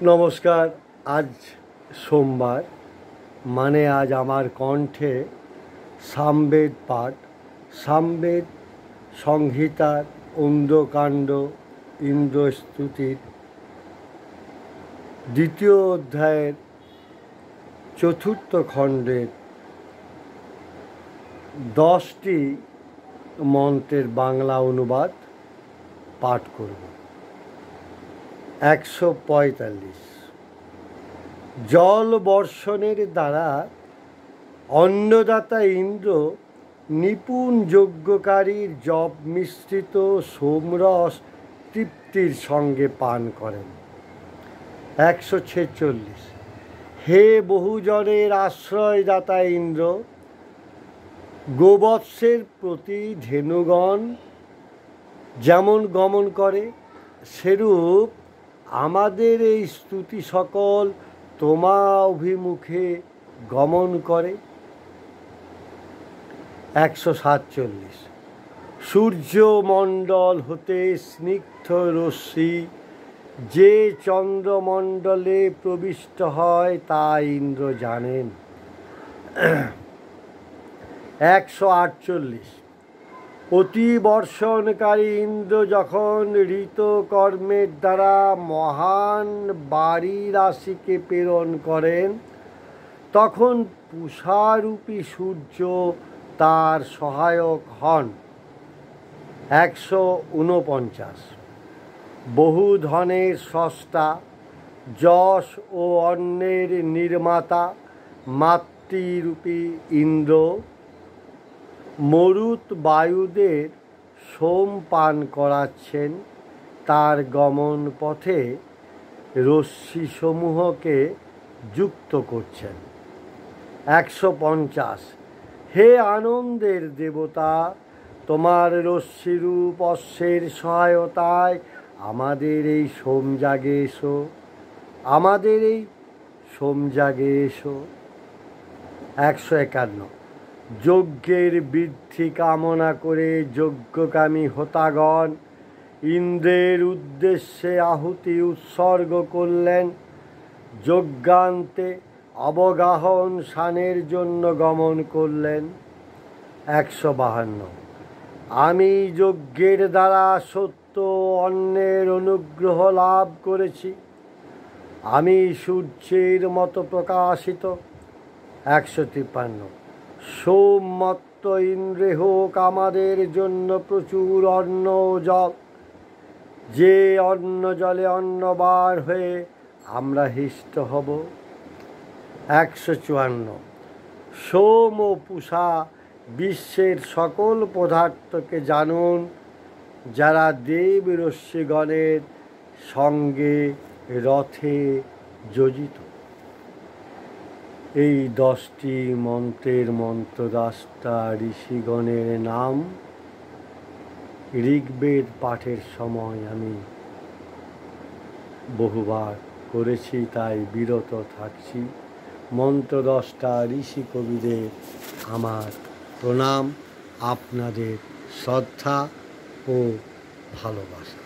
নমস্কার। আজ সোমবার, মানে আজ আমার কণ্ঠে সামবেদ পাঠ। সামবেদ সংহিতার ইন্দ্রকাণ্ড ইন্দ্রস্তুতির দ্বিতীয় অধ্যায়ের চতুর্থ খণ্ডের 10টি মন্ত্রের বাংলা অনুবাদ পাঠ করব। 145। জল বর্ষণের দ্বারা অন্নদাতা ইন্দ্র নিপুণ যজ্ঞকারীর জপ মিশ্রিত সোমরস তৃপ্তির সঙ্গে পান করেন। 146। হে বহুজনের আশ্রয়দাতা ইন্দ্র, গোবৎসের প্রতি ধেনুগণ যেমন গমন করে, সেরূপ আমাদের এই স্তুতি সকল তোমা অভিমুখে গমন করে। 147। সূর্যমণ্ডল হতে স্নিগ্ধ রশ্মি যে চন্দ্রমণ্ডলে প্রবিষ্ট হয় তা ইন্দ্র জানেন। 148। অতিবর্ষণকারী ইন্দ্র যখন ঋতকর্মের দ্বারা মহান বারি রাশিকে প্রেরণ করেন, তখন পূষারূপী সূর্য তার সহায়ক হন। 149। বহু ধনের স্রষ্টা, যশ ও অন্নের নির্মাতা মাতৃরূপী ইন্দ্র মরুত বায়ুদের সোম পান করাচ্ছেন, তার গমন পথে রশ্মিসমূহকে যুক্ত করছেন। 150। হে আনন্দের দেবতা, তোমার রশ্মিরূপ অশ্বের সহায়তায় আমাদের এই সোমযাগে এসো, আমাদের এই সোমযাগে এসো। 151। যজ্ঞের বৃদ্ধি কামনা করে যজ্ঞকামী হোতাগণ ইন্দ্রের উদ্দেশ্যে আহুতি উৎসর্গ করলেন। যজ্ঞান্তে অবগাহন স্নানের জন্য গমন করলেন। 152। আমি যজ্ঞের দ্বারা সত্য অন্যের অনুগ্রহ লাভ করেছি, আমি সূর্যের মতো প্রকাশিত। 153। সোমমত্ত ইন্দ্রে হোক আমাদের জন্য প্রচুর অন্ন ও জল, যে অন্ন জলে অন্নবার হয়ে আমরা হৃষ্ট হব। 154। সোম ও পূষা বিশ্বের সকল পদার্থকে জানুন, যারা দেব রশ্মিগণের সঙ্গে রথে যোজিত। এই 10টি মন্ত্রের মন্ত্রদ্রষ্টা ঋষিগণের নাম ঋগ্বেদ পাঠের সময় আমি বহুবার করেছি, তাই বিরত থাকছি। মন্ত্রদ্রষ্টা ঋষি কবিদের আমার প্রণাম, আপনাদের শ্রদ্ধা ও ভালোবাসা।